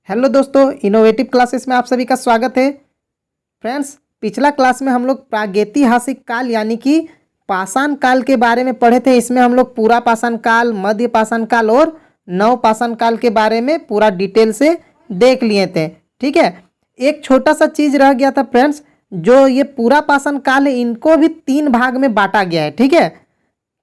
Hello दोस्तों, innovative classes में आप सभी का स्वागत है। फ्रेंड्स, पिछला क्लास में हम लोग प्रागैतिहासिक काल यानी कि पाषाण काल के बारे में पढ़े थे। इसमें हम लोग पूरा पाषाण काल, मध्य पाषाण काल और नव पाषाण काल के बारे में पूरा डिटेल से देख लिए थे। ठीक है, एक छोटा सा चीज़ रह गया था फ्रेंड्स, जो ये पूरा पाषाण काल है इनको भी 3 भाग में बांटा गया है। ठीक है,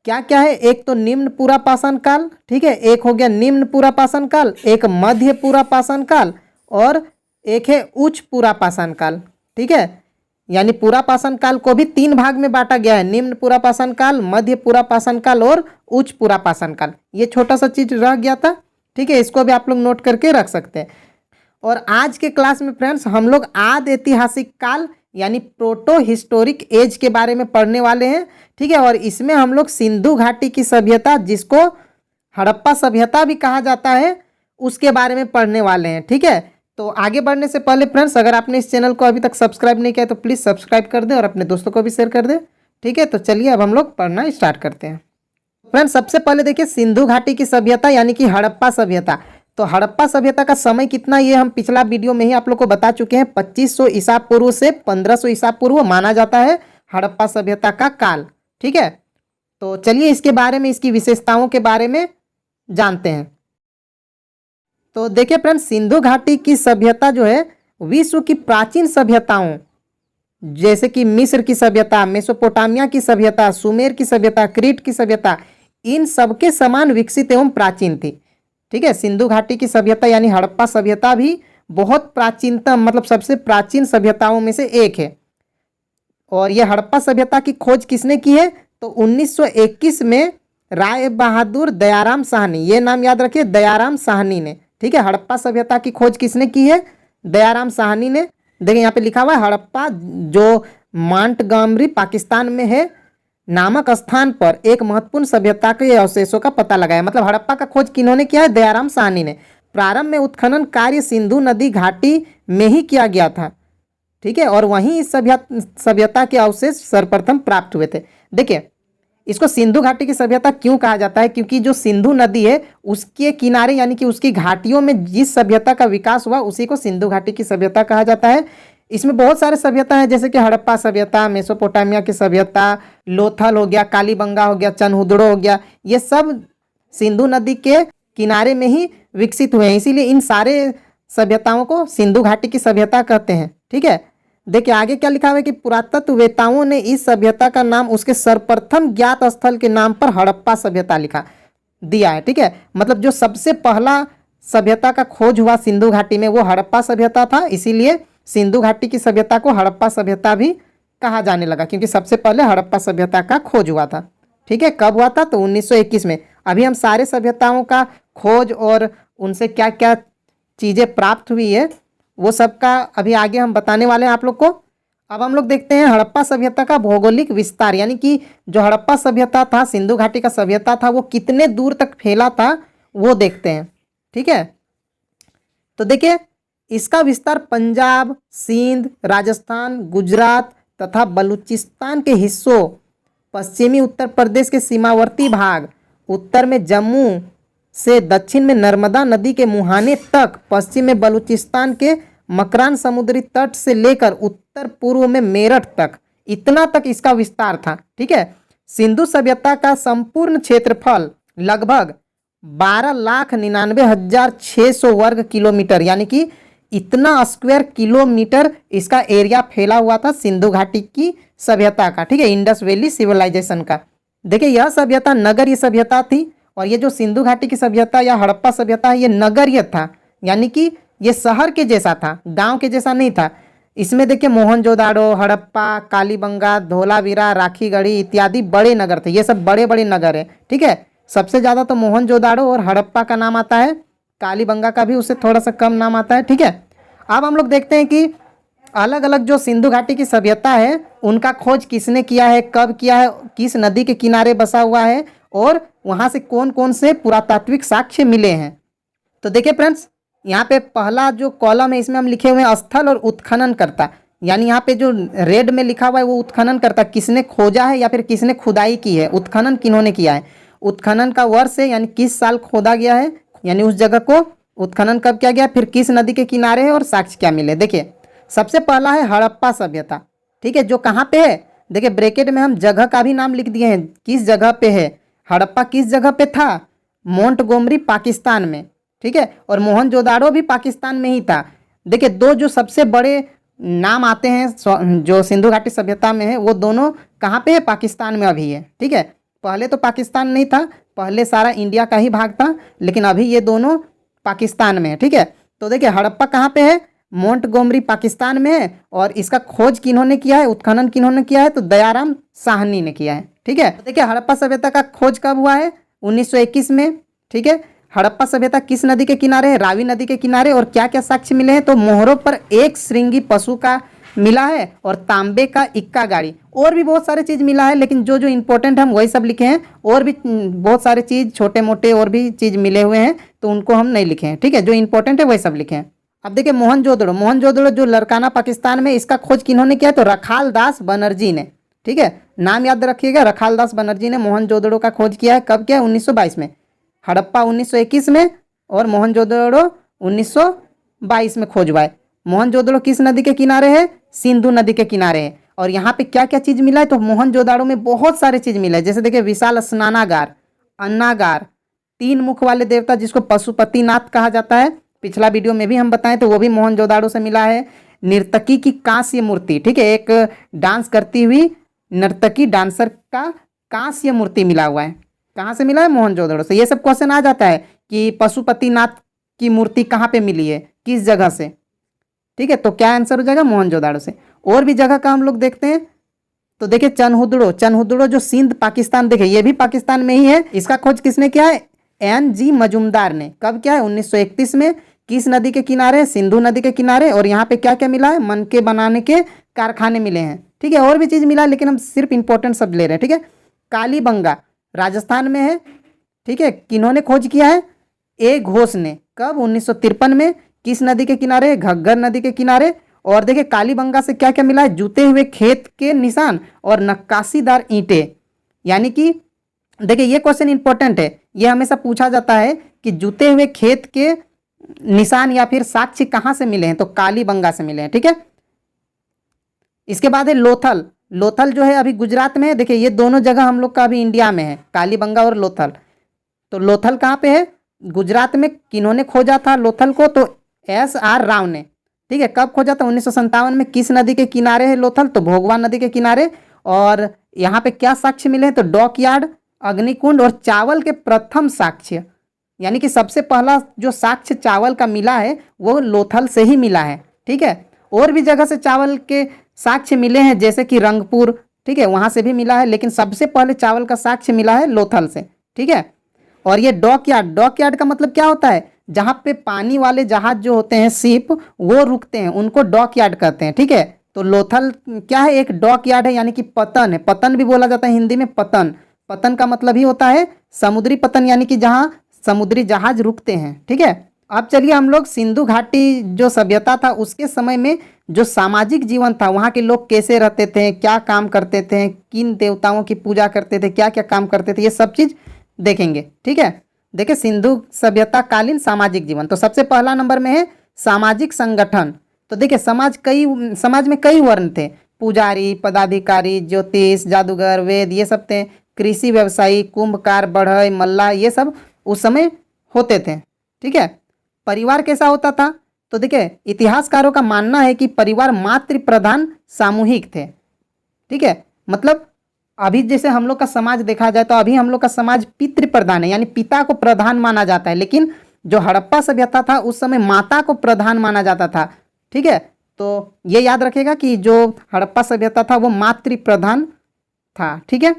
क्या क्या है? एक तो निम्न पूरा पाषाण काल, ठीक है, एक हो गया निम्न पूरा पाषाण काल, एक मध्य पूरा पाषाण काल और एक है उच्च पूरा पाषाण काल। ठीक है, यानी पूरा पाषाण काल को भी 3 भाग में बांटा गया है, निम्न पूरा पाषाण काल, मध्य पूरा पाषाण काल और उच्च पूरा पाषाण काल। ये छोटा सा चीज रह गया था। ठीक है, इसको भी आप लोग नोट करके रख सकते हैं। और आज के क्लास में फ्रेंड्स हम लोग आदि ऐतिहासिक काल यानी प्रोटो हिस्टोरिक एज के बारे में पढ़ने वाले हैं। ठीक है, और इसमें हम लोग सिंधु घाटी की सभ्यता, जिसको हड़प्पा सभ्यता भी कहा जाता है, उसके बारे में पढ़ने वाले हैं। ठीक है, तो आगे बढ़ने से पहले फ्रेंड्स, अगर आपने इस चैनल को अभी तक सब्सक्राइब नहीं किया तो प्लीज़ सब्सक्राइब कर दें और अपने दोस्तों को भी शेयर कर दें। ठीक है, तो चलिए अब हम लोग पढ़ना स्टार्ट करते हैं। फ्रेंड्स, सबसे पहले देखिए सिंधु घाटी की सभ्यता यानी कि हड़प्पा सभ्यता। तो हड़प्पा सभ्यता का समय कितना, ये हम पिछला वीडियो में ही आप लोग को बता चुके हैं। 2500 ईसा पूर्व से 1500 ईसा पूर्व माना जाता है हड़प्पा सभ्यता का काल। ठीक है, तो चलिए इसके बारे में, इसकी विशेषताओं के बारे में जानते हैं। तो देखिए फ्रेंड्स, सिंधु घाटी की सभ्यता जो है विश्व की प्राचीन सभ्यताओं जैसे कि मिस्र की सभ्यता, मेसोपोटामिया की सभ्यता, सुमेर की सभ्यता, क्रीट की सभ्यता, इन सबके समान विकसित एवं प्राचीन थी। ठीक है, सिंधु घाटी की सभ्यता यानी हड़प्पा सभ्यता भी बहुत प्राचीनतम, मतलब सबसे प्राचीन सभ्यताओं में से एक है। और यह हड़प्पा सभ्यता की खोज किसने की है? तो 1921 में राय बहादुर दयाराम साहनी, ये नाम याद रखिए, दयाराम साहनी ने। ठीक है, हड़प्पा सभ्यता की खोज किसने की है? दयाराम साहनी ने। देखिए यहाँ पे लिखा हुआ है हड़प्पा, जो मांटगमरी पाकिस्तान में है, नामक स्थान पर एक महत्वपूर्ण सभ्यता के अवशेषों का पता लगाया। मतलब हड़प्पा का खोज किन्होंने किया है? दयाराम साहनी ने। प्रारंभ में उत्खनन कार्य सिंधु नदी घाटी में ही किया गया था। ठीक है, और वहीं इस सभ्यता के अवशेष सर्वप्रथम प्राप्त हुए थे। देखिए, इसको सिंधु घाटी की सभ्यता क्यों कहा जाता है? क्योंकि जो सिंधु नदी है उसके किनारे यानी कि उसकी घाटियों में जिस सभ्यता का विकास हुआ उसी को सिंधु घाटी की सभ्यता कहा जाता है। इसमें बहुत सारे सभ्यता है, जैसे कि हड़प्पा सभ्यता, मेसोपोटामिया की सभ्यता, लोथल हो गया, कालीबंगा हो गया, चनहुदड़ो हो गया, ये सब सिंधु नदी के किनारे में ही विकसित हुए हैं। इसीलिए इन सारे सभ्यताओं को सिंधु घाटी की सभ्यता कहते हैं। ठीक है, देखिए आगे क्या लिखा हुआ है कि पुरातत्ववेताओं ने इस सभ्यता का नाम उसके सर्वप्रथम ज्ञात स्थल के नाम पर हड़प्पा सभ्यता लिखा दिया है। ठीक है, मतलब जो सबसे पहला सभ्यता का खोज हुआ सिंधु घाटी में वो हड़प्पा सभ्यता था, इसीलिए सिंधु घाटी की सभ्यता को हड़प्पा सभ्यता भी कहा जाने लगा, क्योंकि सबसे पहले हड़प्पा सभ्यता का खोज हुआ था। ठीक है, कब हुआ था? तो 1921 में। अभी हम सारे सभ्यताओं का खोज और उनसे क्या क्या चीज़ें प्राप्त हुई है वो सब का अभी आगे हम बताने वाले हैं आप लोग को। अब हम लोग देखते हैं हड़प्पा सभ्यता का भौगोलिक विस्तार, यानी कि जो हड़प्पा सभ्यता था, सिंधु घाटी का सभ्यता था, वो कितने दूर तक फैला था वो देखते हैं। ठीक है, तो देखिए इसका विस्तार पंजाब, सिंध, राजस्थान, गुजरात तथा बलूचिस्तान के हिस्सों, पश्चिमी उत्तर प्रदेश के सीमावर्ती भाग, उत्तर में जम्मू से दक्षिण में नर्मदा नदी के मुहाने तक, पश्चिम में बलूचिस्तान के मकरान समुद्री तट से लेकर उत्तर पूर्व में मेरठ तक, इतना तक इसका विस्तार था। ठीक है, सिंधु सभ्यता का संपूर्ण क्षेत्रफल लगभग 12,99,600 वर्ग किलोमीटर, यानी कि इतना स्क्वायर किलोमीटर इसका एरिया फैला हुआ था सिंधु घाटी की सभ्यता का। ठीक है, इंडस वैली सिविलाइजेशन का। देखिए यह सभ्यता नगरीय सभ्यता थी, और ये जो सिंधु घाटी की सभ्यता या हड़प्पा सभ्यता है ये नगरीय था, यानी कि ये शहर के जैसा था, गांव के जैसा नहीं था। इसमें देखिए मोहनजोदाड़ो, हड़प्पा, कालीबंगा, धोलावीरा, राखीगढ़ी इत्यादि बड़े नगर थे। ये सब बड़े बड़े नगर है। ठीक है, सबसे ज़्यादा तो मोहनजोदाड़ो और हड़प्पा का नाम आता है, कालीबंगा का भी उससे थोड़ा सा कम नाम आता है। ठीक है, अब हम लोग देखते हैं कि अलग अलग जो सिंधु घाटी की सभ्यता है उनका खोज किसने किया है, कब किया है, किस नदी के किनारे बसा हुआ है और वहाँ से कौन कौन से पुरातात्विक साक्ष्य मिले हैं। तो देखिए फ्रेंड्स, यहाँ पे पहला जो कॉलम है इसमें हम लिखे हुए हैं स्थल और उत्खनन करता, यानी यहाँ पे जो रेड में लिखा हुआ है वो उत्खनन करता, किसने खोजा है या फिर किसने खुदाई की है, उत्खनन किन्होंने किया है, उत्खनन का वर्ष है यानी किस साल खोदा गया है, यानी उस जगह को उत्खनन कब किया गया, फिर किस नदी के किनारे है और साक्ष्य क्या मिले। देखिए सबसे पहला है हड़प्पा सभ्यता, ठीक है, जो कहाँ पे है, देखिए ब्रैकेट में हम जगह का भी नाम लिख दिए हैं, किस जगह पे है। हड़प्पा किस जगह पे था, मोंटगोमरी पाकिस्तान में, ठीक है, और मोहनजोदाड़ो भी पाकिस्तान में ही था। देखिए दो जो सबसे बड़े नाम आते हैं जो सिंधु घाटी सभ्यता में है, वो दोनों कहाँ पे है, पाकिस्तान में अभी है, ठीक है। पहले तो पाकिस्तान नहीं था, पहले सारा इंडिया का ही भाग था, लेकिन अभी ये दोनों पाकिस्तान में है, ठीक है। तो देखिए हड़प्पा कहाँ पे है, मोंटगोमरी पाकिस्तान में है, और इसका खोज किन्होंने किया है, उत्खनन किन्होंने किया है, तो दयाराम साहनी ने किया है, ठीक है। तो देखिए हड़प्पा सभ्यता का खोज कब हुआ है, 1921 में, ठीक है। हड़प्पा सभ्यता किस नदी के किनारे है, रावी नदी के किनारे, और क्या क्या साक्ष्य मिले हैं, तो मोहरों पर एक श्रृंगी पशु का मिला है, और तांबे का इक्का गाड़ी, और भी बहुत सारे चीज़ मिला है, लेकिन जो जो इंपॉर्टेंट हम वही सब लिखे हैं, और भी बहुत सारे चीज़ छोटे मोटे और भी चीज़ मिले हुए हैं, तो उनको हम नहीं लिखे हैं, ठीक है, जो इंपॉर्टेंट है वही सब लिखे हैं। अब देखिए मोहनजोदड़ो, मोहनजोदड़ो जो लरकाना पाकिस्तान में, इसका खोज किन्होंने किया, तो रखाल दास बनर्जी ने, ठीक है, नाम याद रखिएगा, रखाल दास बनर्जी ने मोहनजोदड़ो का खोज किया है। कब किया है, 1922 में। हड़प्पा 1921 में, और मोहनजोदड़ो 1922 में खोज हुआ है। मोहनजोदड़ो किस नदी के किनारे है, सिंधु नदी के किनारे है। और यहाँ पे क्या क्या चीज़ मिला है, तो मोहनजोदड़ो में बहुत सारे चीज़ मिला है, जैसे देखिए विशाल स्नानागार, अन्नागार, 3 मुख वाले देवता जिसको पशुपतिनाथ कहा जाता है, पिछला वीडियो में भी हम बताएं, तो वो भी मोहनजोदड़ो से मिला है। नर्तकी की कांस्य मूर्ति, ठीक है, एक डांस करती हुई नर्तकी डांसर का कांस्य मूर्ति मिला हुआ है, कहाँ से मिला है, मोहनजोदड़ो से। ये सब क्वेश्चन आ जाता है कि पशुपतिनाथ की मूर्ति कहाँ पे मिली है, किस जगह से, ठीक है, तो क्या आंसर हो जाएगा, मोहनजोदड़ो से। और भी जगह का हम लोग देखते हैं, तो देखिए चनहुदड़ो, चनहुदड़ो जो सिंध पाकिस्तान, देखिए ये भी पाकिस्तान में ही है। इसका खोज किसने किया है, NG मजुमदार ने। कब किया है, 1931 में। किस नदी के किनारे, सिंधु नदी के किनारे। और यहाँ पे क्या क्या मिला है, मनके बनाने के कारखाने मिले हैं, ठीक है, और भी चीज़ मिला है, लेकिन हम सिर्फ इंपॉर्टेंट सब ले रहे हैं, ठीक है। कालीबंगा राजस्थान में है, ठीक है, किन्होंने खोज किया है, A घोष ने। कब, 1953 में। किस नदी के किनारे, घग्गर नदी के किनारे। और देखिए कालीबंगा से क्या क्या मिला है, जुते हुए खेत के निशान और नक्काशीदार ईंटें। यानी कि देखिए ये क्वेश्चन इंपॉर्टेंट है, ये हमेशा पूछा जाता है कि जुते हुए खेत के निशान या फिर साक्ष्य कहाँ से मिले हैं, तो कालीबंगा से मिले हैं, ठीक है। इसके बाद है लोथल, लोथल जो है अभी गुजरात में है। देखिए ये दोनों जगह हम लोग का अभी इंडिया में है, कालीबंगा और लोथल। तो लोथल कहाँ पे है, गुजरात में। किन्होंने खोजा था लोथल को, तो SR राव ने, ठीक है। कब खोजा था, 1957 में। किस नदी के किनारे है लोथल, तो भोगवान नदी के किनारे। और यहाँ पे क्या साक्ष्य मिले हैं, तो डॉकयार्ड, अग्निकुंड और चावल के प्रथम साक्ष्य, यानी कि सबसे पहला जो साक्ष्य चावल का मिला है वो लोथल से ही मिला है, ठीक है। और भी जगह से चावल के साक्ष्य मिले हैं, जैसे कि रंगपुर, ठीक है, वहाँ से भी मिला है, लेकिन सबसे पहले चावल का साक्ष्य मिला है लोथल से, ठीक है। और ये डॉकयार्ड, डॉकयार्ड का मतलब क्या होता है, जहाँ पे पानी वाले जहाज जो होते हैं, शिप, वो रुकते हैं, उनको डॉकयार्ड कहते हैं, ठीक है। तो लोथल क्या है, एक डॉकयार्ड है, यानी कि पतन है, पतन भी बोला जाता है हिंदी में, पतन। पतन का मतलब ही होता है समुद्री पतन, यानी कि जहाँ समुद्री जहाज रुकते हैं, ठीक है। अब चलिए हम लोग सिंधु घाटी जो सभ्यता था उसके समय में जो सामाजिक जीवन था, वहाँ के लोग कैसे रहते थे, क्या काम करते थे, किन देवताओं की पूजा करते थे, क्या क्या काम करते थे, ये सब चीज़ देखेंगे, ठीक है। देखिए सिंधु सभ्यता कालीन सामाजिक जीवन, तो सबसे पहला नंबर में है सामाजिक संगठन। तो देखिए समाज में कई वर्ण थे, पुजारी, पदाधिकारी, ज्योतिष, जादूगर, वेद, ये सब थे। कृषि व्यवसायी, कुंभकार, बढ़ई, मल्लाह, ये सब उस समय होते थे, ठीक है। परिवार कैसा होता था, तो देखिए इतिहासकारों का मानना है कि परिवार मातृ प्रधान सामूहिक थे, ठीक है। मतलब अभी जैसे हम लोग का समाज देखा जाए तो अभी हम लोग का समाज पितृ प्रधान है, यानी पिता को प्रधान माना जाता है, लेकिन जो हड़प्पा सभ्यता था उस समय माता को प्रधान माना जाता था, ठीक है। तो ये याद रखेगा कि जो हड़प्पा सभ्यता था वो मातृ प्रधान था, ठीक है।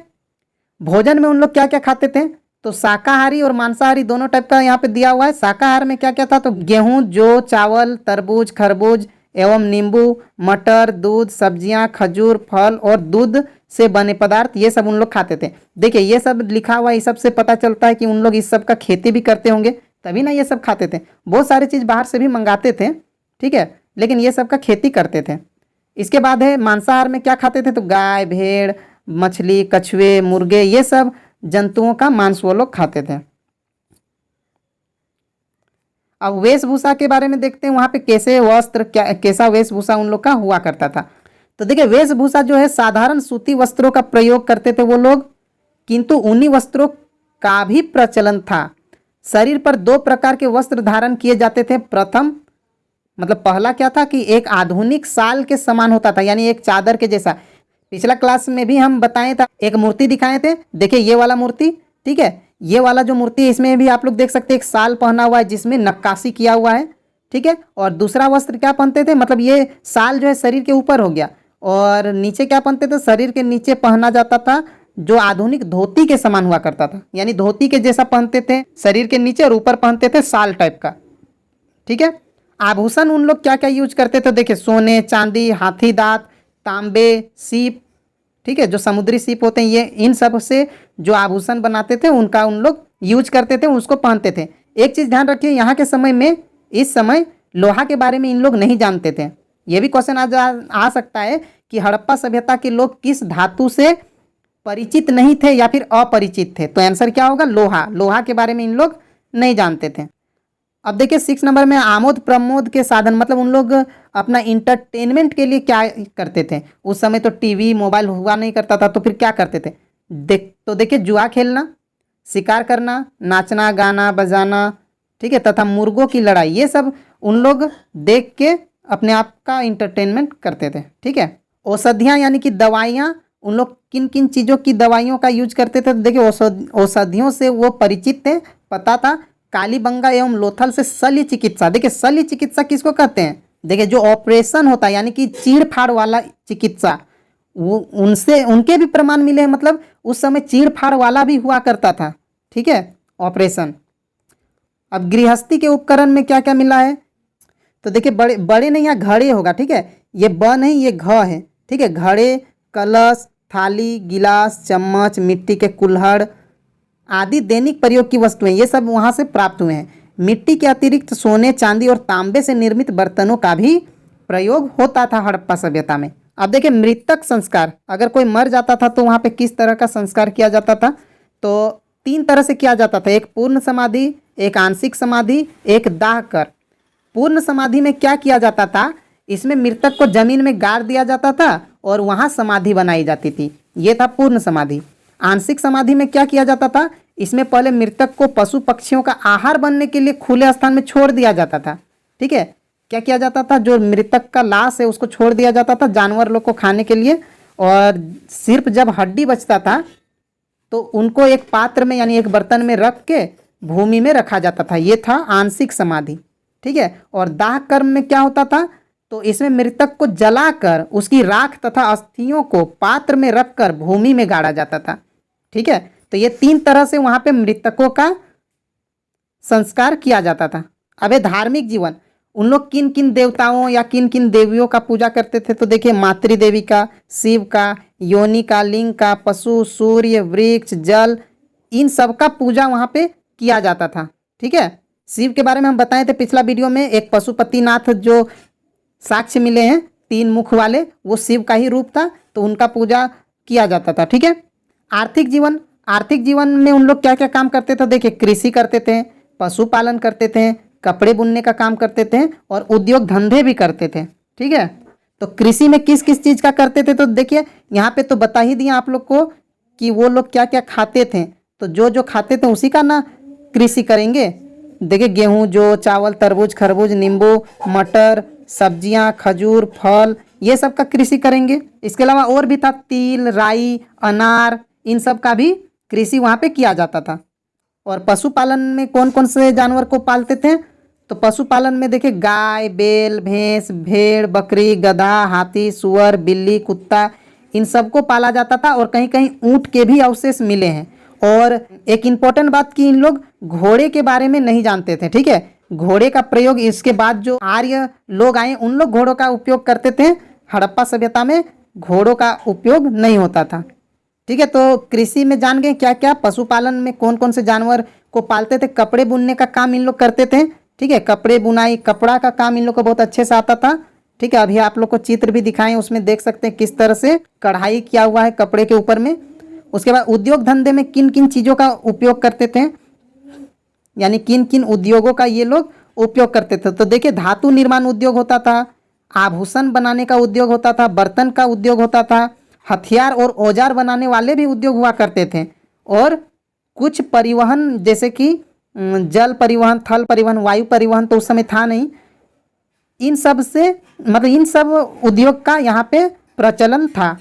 भोजन में उन लोग क्या क्या खाते थे, तो शाकाहारी और मांसाहारी दोनों टाइप का यहाँ पे दिया हुआ है। शाकाहार में क्या क्या था, तो गेहूं, जौ, चावल, तरबूज, खरबूज एवं नींबू, मटर, दूध, सब्जियां, खजूर, फल और दूध से बने पदार्थ, ये सब उन लोग खाते थे। देखिए ये सब लिखा हुआ, इस सब से पता चलता है कि उन लोग इस सब का खेती भी करते होंगे, तभी ना ये सब खाते थे। बहुत सारी चीज़ बाहर से भी मंगाते थे, ठीक है, लेकिन ये सब का खेती करते थे। इसके बाद है मांसाहार में क्या खाते थे, तो गाय, भेड़, मछली, कछुए, मुर्गे, ये सब जंतुओं का मांस वो लोग खाते थे। अब वेशभूषा के बारे में देखते हैं, वहाँ पे कैसे वस्त्र, क्या कैसा वेशभूषा उन लोग का हुआ करता था। तो देखिए वेशभूषा जो है साधारण सूती वस्त्रों का प्रयोग करते थे वो लोग, किंतु ऊनी वस्त्रों का भी प्रचलन था। शरीर पर दो प्रकार के वस्त्र धारण किए जाते थे। प्रथम मतलब पहला क्या था कि एक आधुनिक शाल के समान होता था, यानी एक चादर के जैसा। पिछला क्लास में भी हम बताए था, एक मूर्ति दिखाए थे, देखिए ये वाला मूर्ति, ठीक है, ये वाला जो मूर्ति है इसमें भी आप लोग देख सकते हैं एक शाल पहना हुआ है जिसमें नक्काशी किया हुआ है, ठीक है। और दूसरा वस्त्र क्या पहनते थे, मतलब ये शाल जो है शरीर के ऊपर हो गया, और नीचे क्या पहनते थे, शरीर के नीचे पहना जाता था जो आधुनिक धोती के समान हुआ करता था, यानी धोती के जैसा पहनते थे शरीर के नीचे, और ऊपर पहनते थे शाल टाइप का, ठीक है। आभूषण उन लोग क्या क्या यूज करते थे, देखिए सोने, चांदी, हाथी दांत, तांबे, सीप, ठीक है, जो समुद्री सीप होते हैं, ये इन सब से जो आभूषण बनाते थे उनका उन लोग यूज करते थे, उसको पहनते थे। एक चीज ध्यान रखिए, यहाँ के समय में, इस समय लोहा के बारे में इन लोग नहीं जानते थे। ये भी क्वेश्चन आ सकता है कि हड़प्पा सभ्यता के लोग किस धातु से परिचित नहीं थे या फिर अपरिचित थे, तो आंसर क्या होगा, लोहा। लोहा के बारे में इन लोग नहीं जानते थे। अब देखिए 6 नंबर में आमोद प्रमोद के साधन, मतलब उन लोग अपना इंटरटेनमेंट के लिए क्या करते थे। उस समय तो टीवी मोबाइल हुआ नहीं करता था, तो फिर क्या करते थे, देखिए जुआ खेलना, शिकार करना, नाचना गाना बजाना, ठीक है, तथा मुर्गों की लड़ाई, ये सब उन लोग देख के अपने आप का इंटरटेनमेंट करते थे, ठीक है। औषधियाँ यानी कि दवाइयाँ, उन लोग किन किन चीज़ों की दवाइयों का यूज करते थे, तो देखिए औषधियों से वो परिचित थे, पता था। कालीबंगा एवं लोथल से शल्य चिकित्सा, देखिए शल्य चिकित्सा किसको कहते हैं, देखिए जो ऑपरेशन होता है यानी कि चीड़ फाड़ वाला चिकित्सा, वो उनसे उनके भी प्रमाण मिले हैं, मतलब उस समय चीड़ फाड़ वाला भी हुआ करता था, ठीक है, ऑपरेशन। अब गृहस्थी के उपकरण में क्या क्या मिला है, तो देखिए बड़े बड़े नहीं, यहाँ घड़े होगा, ठीक है, ये ब नहीं ये घ है, ठीक है। घड़े, कलश, थाली, गिलास, चम्मच, मिट्टी के कुल्हड़ आदि दैनिक प्रयोग की वस्तुएं, ये सब वहाँ से प्राप्त हुए हैं। मिट्टी के अतिरिक्त सोने, चांदी और तांबे से निर्मित बर्तनों का भी प्रयोग होता था हड़प्पा सभ्यता में। अब देखिए मृतक संस्कार, अगर कोई मर जाता था तो वहाँ पे किस तरह का संस्कार किया जाता था, तो 3 तरह से किया जाता था, एक पूर्ण समाधि, एक आंशिक समाधि, एक दाह कर। पूर्ण समाधि में क्या किया जाता था, इसमें मृतक को जमीन में गाड़ दिया जाता था और वहाँ समाधि बनाई जाती थी, ये था पूर्ण समाधि। आंशिक समाधि में क्या किया जाता था, इसमें पहले मृतक को पशु पक्षियों का आहार बनने के लिए खुले स्थान में छोड़ दिया जाता था, ठीक है। क्या किया जाता था, जो मृतक का लाश है उसको छोड़ दिया जाता था जानवर लोग को खाने के लिए, और सिर्फ जब हड्डी बचता था तो उनको एक पात्र में यानी एक बर्तन में रख के भूमि में रखा जाता था, ये था आंशिक समाधि, ठीक है। और दाह कर्म में क्या होता था, तो इसमें मृतक को जलाकर उसकी राख तथा अस्थियों को पात्र में रखकर भूमि में गाड़ा जाता था, ठीक है। तो ये 3 तरह से वहाँ पे मृतकों का संस्कार किया जाता था। अब धार्मिक जीवन, उन लोग किन किन देवताओं या किन किन देवियों का पूजा करते थे, तो देखिए मातृदेवी का, शिव का, योनि का, लिंग का, पशु, सूर्य, वृक्ष, जल, इन सब का पूजा वहाँ पे किया जाता था, ठीक है। शिव के बारे में हम बताए थे पिछला वीडियो में, एक पशुपतिनाथ जो साक्ष्य मिले हैं 3 मुख वाले, वो शिव का ही रूप था, तो उनका पूजा किया जाता था, ठीक है। आर्थिक जीवन, आर्थिक जीवन में उन लोग क्या क्या काम करते थे, देखिए कृषि करते थे, पशुपालन करते थे, कपड़े बुनने का काम करते थे और उद्योग धंधे भी करते थे, ठीक है। तो कृषि में किस किस चीज़ का करते थे, तो देखिए यहाँ पे तो बता ही दिया आप लोग को कि वो लोग क्या क्या खाते थे, तो जो जो खाते थे उसी का ना कृषि करेंगे। देखिए गेहूँ, जो, चावल, तरबूज, खरबूज, नींबू, मटर, सब्जियां, खजूर, फल, ये सब का कृषि करेंगे। इसके अलावा और भी था तिल, राई, अनार, इन सब का भी कृषि वहाँ पे किया जाता था। और पशुपालन में कौन कौन से जानवर को पालते थे, तो पशुपालन में देखिए गाय, बैल, भैंस, भेड़, बकरी, गधा, हाथी, सुअर, बिल्ली, कुत्ता, इन सबको पाला जाता था। और कहीं कहीं ऊँट के भी अवशेष मिले हैं। और एक इम्पोर्टेंट बात कि इन लोग घोड़े के बारे में नहीं जानते थे, ठीक है। घोड़े का प्रयोग इसके बाद जो आर्य लोग आए उन लोग घोड़ों का उपयोग करते थे, हड़प्पा सभ्यता में घोड़ों का उपयोग नहीं होता था, ठीक है। तो कृषि में जान गए क्या क्या, पशुपालन में कौन कौन से जानवर को पालते थे, कपड़े बुनने का काम इन लोग करते थे, ठीक है। कपड़े बुनाई, कपड़ा का काम इन लोग को बहुत अच्छे से आता था, ठीक है। अभी आप लोग को चित्र भी दिखाएं, उसमें देख सकते हैं किस तरह से कढ़ाई किया हुआ है कपड़े के ऊपर में। उसके बाद उद्योग धंधे में किन किन चीज़ों का उपयोग करते थे, यानी किन किन उद्योगों का ये लोग उपयोग करते थे। तो देखिए धातु निर्माण उद्योग होता था, आभूषण बनाने का उद्योग होता था, बर्तन का उद्योग होता था, हथियार और औजार बनाने वाले भी उद्योग हुआ करते थे। और कुछ परिवहन जैसे कि जल परिवहन, थल परिवहन, वायु परिवहन तो उस समय था नहीं। इन सब से मतलब इन सब उद्योग का यहाँ पे प्रचलन था।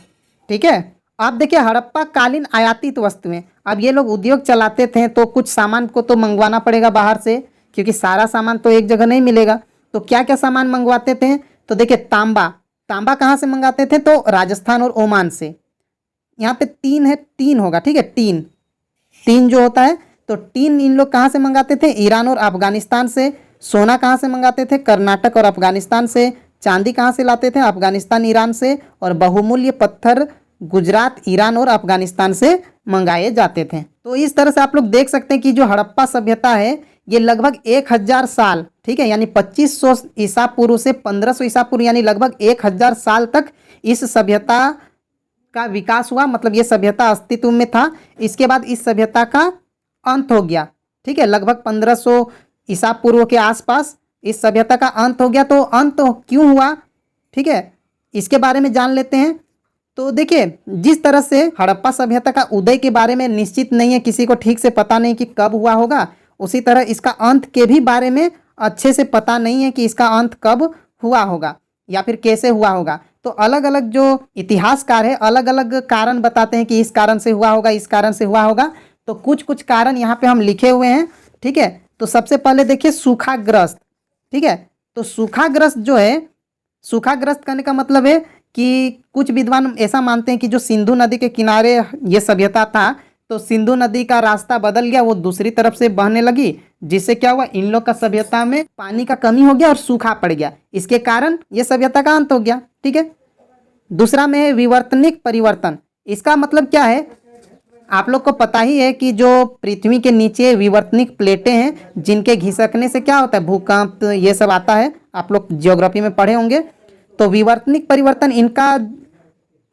ठीक है। अब देखिए हड़प्पा कालीन आयातित वस्तुएं, अब ये लोग उद्योग चलाते थे तो कुछ सामान को तो मंगवाना पड़ेगा बाहर से, क्योंकि सारा सामान तो एक जगह नहीं मिलेगा। तो क्या क्या सामान मंगवाते थे, तो देखिए तांबा, तांबा कहाँ से मंगाते थे, तो राजस्थान और ओमान से। यहाँ पे तीन है, तीन होगा, ठीक है, तीन, तीन जो होता है, तो टीन इन लोग कहाँ से मंगाते थे, ईरान और अफगानिस्तान से। सोना कहाँ से मंगाते थे, कर्नाटक और अफगानिस्तान से। चांदी कहाँ से लाते थे, अफगानिस्तान ईरान से। और बहुमूल्य पत्थर गुजरात, ईरान और अफगानिस्तान से मंगाए जाते थे। तो इस तरह से आप लोग देख सकते हैं कि जो हड़प्पा सभ्यता है ये लगभग 1000 साल, ठीक है, यानी 2500 ईसा पूर्व से 1500 ईसा पूर्व, यानी लगभग 1000 साल तक इस सभ्यता का विकास हुआ। मतलब ये सभ्यता अस्तित्व में था। इसके बाद इस सभ्यता का अंत हो गया। ठीक है, लगभग 1500 ईसा पूर्व के आसपास इस सभ्यता का अंत हो गया। तो अंत क्यों हुआ, ठीक है, इसके बारे में जान लेते हैं। तो देखिए जिस तरह से हड़प्पा सभ्यता का उदय के बारे में निश्चित नहीं है, किसी को ठीक से पता नहीं कि कब हुआ होगा, उसी तरह इसका अंत के भी बारे में अच्छे से पता नहीं है कि इसका अंत कब हुआ होगा या फिर कैसे हुआ होगा। तो अलग अलग जो इतिहासकार है अलग अलग कारण बताते हैं कि इस कारण से हुआ होगा, इस कारण से हुआ होगा। तो कुछ कुछ कारण यहाँ पे हम लिखे हुए हैं। ठीक है, तो सबसे पहले देखिए सूखाग्रस्त। ठीक है, तो सूखाग्रस्त जो है, सूखाग्रस्त करने का मतलब है कि कुछ विद्वान ऐसा मानते हैं कि जो सिंधु नदी के किनारे ये सभ्यता था, तो सिंधु नदी का रास्ता बदल गया, वो दूसरी तरफ से बहने लगी, जिससे क्या हुआ, इन लोग का सभ्यता में पानी का कमी हो गया और सूखा पड़ गया। इसके कारण ये सभ्यता का अंत हो गया। ठीक है, दूसरा में है विवर्तनिक परिवर्तन। इसका मतलब क्या है, आप लोग को पता ही है कि जो पृथ्वी के नीचे विवर्तनिक प्लेटें हैं, जिनके घिसकने से क्या होता है, भूकंप, ये सब आता है, आप लोग ज्योग्राफी में पढ़े होंगे। तो विवर्तनिक परिवर्तन, इनका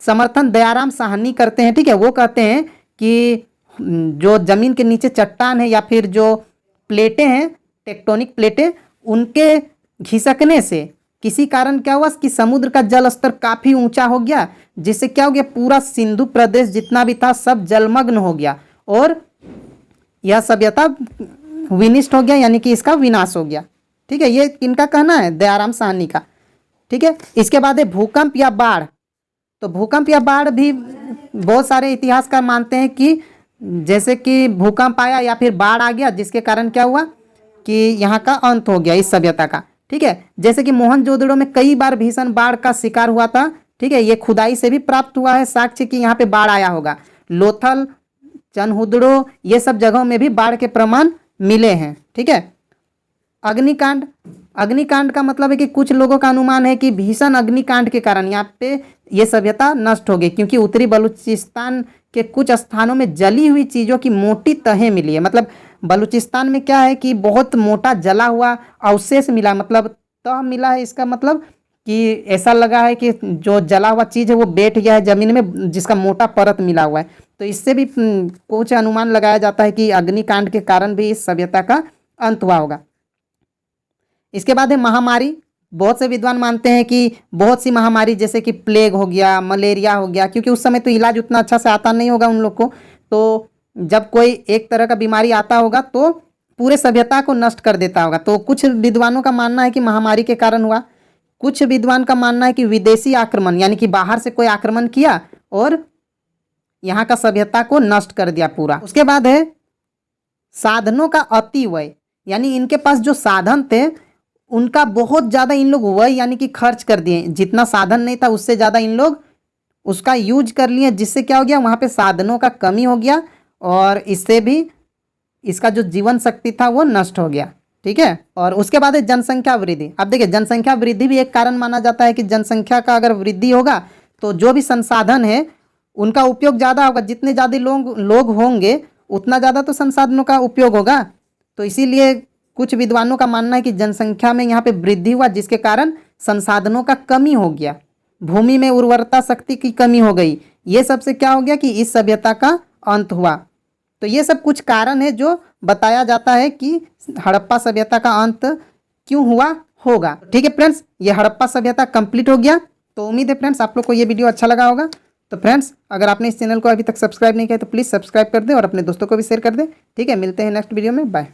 समर्थन दयाराम साहनी करते हैं। ठीक है, वो कहते हैं कि जो जमीन के नीचे चट्टान है या फिर जो प्लेटें हैं, टेक्टोनिक प्लेटें, उनके घिसकने से किसी कारण क्या हुआ कि समुद्र का जल स्तर काफी ऊंचा हो गया, जिससे क्या हो गया, पूरा सिंधु प्रदेश जितना भी था सब जलमग्न हो गया और यह सभ्यता विनिष्ट हो गया, यानी कि इसका विनाश हो गया। ठीक है, ये किनका कहना है, दयाराम साहनी का। ठीक है, इसके बाद है भूकंप या बाढ़। तो भूकंप या बाढ़ भी बहुत सारे इतिहासकार मानते हैं कि जैसे कि भूकंप आया या फिर बाढ़ आ गया, जिसके कारण क्या हुआ कि यहाँ का अंत हो गया इस सभ्यता का। ठीक है, जैसे कि मोहनजोदड़ो में कई बार भीषण बाढ़ का शिकार हुआ था। ठीक है, ये खुदाई से भी प्राप्त हुआ है साक्ष्य कि यहाँ पे बाढ़ आया होगा। लोथल, चनहुदड़ो, ये सब जगहों में भी बाढ़ के प्रमाण मिले हैं। ठीक है, अग्निकांड, अग्निकांड का मतलब है कि कुछ लोगों का अनुमान है कि भीषण अग्निकांड के कारण यहाँ पे ये सभ्यता नष्ट हो गई, क्योंकि उत्तरी बलूचिस्तान के कुछ स्थानों में जली हुई चीज़ों की मोटी तहें मिली है। मतलब बलूचिस्तान में क्या है कि बहुत मोटा जला हुआ अवशेष मिला, मतलब तह मिला है। इसका मतलब कि ऐसा लगा है कि जो जला हुआ चीज़ है वो बैठ गया है ज़मीन में, जिसका मोटा परत मिला हुआ है। तो इससे भी कुछ अनुमान लगाया जाता है कि अग्निकांड के कारण भी इस सभ्यता का अंत हुआ होगा। इसके बाद है महामारी। बहुत से विद्वान मानते हैं कि बहुत सी महामारी जैसे कि प्लेग हो गया, मलेरिया हो गया, क्योंकि उस समय तो इलाज उतना अच्छा से आता नहीं होगा उन लोग को। तो जब कोई एक तरह का बीमारी आता होगा तो पूरे सभ्यता को नष्ट कर देता होगा। तो कुछ विद्वानों का मानना है कि महामारी के कारण हुआ। कुछ विद्वान का मानना है कि विदेशी आक्रमण, यानी कि बाहर से कोई आक्रमण किया और यहाँ का सभ्यता को नष्ट कर दिया पूरा। उसके बाद है साधनों का अतिव्यय, यानी इनके पास जो साधन थे उनका बहुत ज़्यादा इन लोग व्यय यानी कि खर्च कर दिए। जितना साधन नहीं था उससे ज़्यादा इन लोग उसका यूज कर लिए, जिससे क्या हो गया, वहाँ पे साधनों का कमी हो गया और इससे भी इसका जो जीवन शक्ति था वो नष्ट हो गया। ठीक है, और उसके बाद है जनसंख्या वृद्धि। अब देखिए जनसंख्या वृद्धि भी एक कारण माना जाता है कि जनसंख्या का अगर वृद्धि होगा तो जो भी संसाधन है उनका उपयोग ज़्यादा होगा। जितने ज़्यादा लोग होंगे उतना ज़्यादा तो संसाधनों का उपयोग होगा। तो इसीलिए कुछ विद्वानों का मानना है कि जनसंख्या में यहाँ पे वृद्धि हुआ, जिसके कारण संसाधनों का कमी हो गया, भूमि में उर्वरता शक्ति की कमी हो गई। ये सबसे क्या हो गया कि इस सभ्यता का अंत हुआ। तो ये सब कुछ कारण है जो बताया जाता है कि हड़प्पा सभ्यता का अंत क्यों हुआ होगा। ठीक है फ्रेंड्स, ये हड़प्पा सभ्यता कंप्लीट हो गया। तो उम्मीद है फ्रेंड्स आप लोग को ये वीडियो अच्छा लगा होगा। तो फ्रेंड्स अगर आपने इस चैनल को अभी तक सब्सक्राइब नहीं किया तो प्लीज़ सब्सक्राइब कर दें और अपने दोस्तों को भी शेयर कर दें। ठीक है, मिलते हैं नेक्स्ट वीडियो में, बाय।